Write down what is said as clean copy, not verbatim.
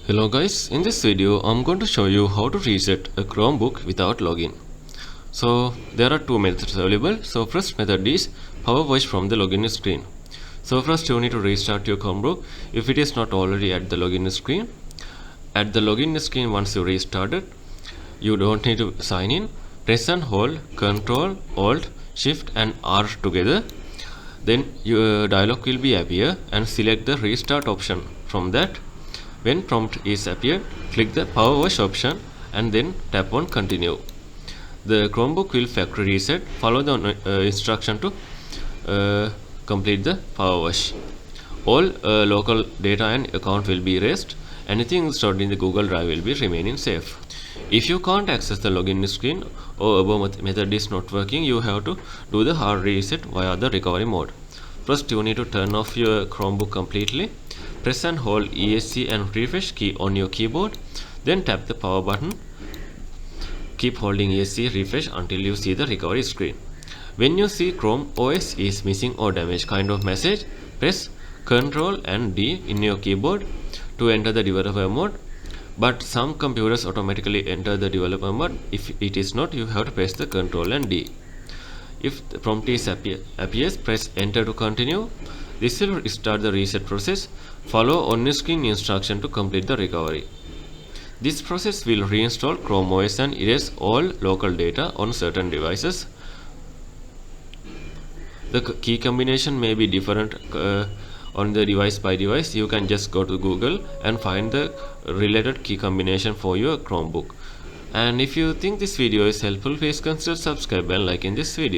Hello guys, in this video I'm going to show you how to reset a Chromebook without login. So there are two methods available. So first method is Powerwash from the login screen. So first you need to restart your Chromebook if it is not already at the login screen. At the login screen, once you restart it, you don't need to sign in. Press and hold Ctrl, Alt, Shift and R together. Then your dialog will be appear and select the restart option. From that, when prompt is appeared, click the power wash option and then tap on continue. The Chromebook will factory reset. Follow the instruction to complete the power wash. All local data and account will be erased. Anything stored in the Google Drive will be remaining safe. If you can't access the login screen or above method is not working, you have to do the hard reset via the recovery mode. First, you need to turn off your Chromebook completely. Press and hold ESC and refresh key on your keyboard. Then tap the power button. Keep holding ESC refresh until you see the recovery screen. When you see Chrome OS is missing or damaged kind of message, press Ctrl and D in your keyboard to enter the developer mode. But some computers automatically enter the developer mode. If it is not, you have to press the Ctrl and D. If the prompt is appears, press enter to continue. This will start the reset process. Follow on-screen instruction to complete the recovery. This process will reinstall Chrome OS and erase all local data on certain devices. The key combination may be different on the device by device. You can just go to Google and find the related key combination for your Chromebook. And if you think this video is helpful, please consider subscribe and liking this video.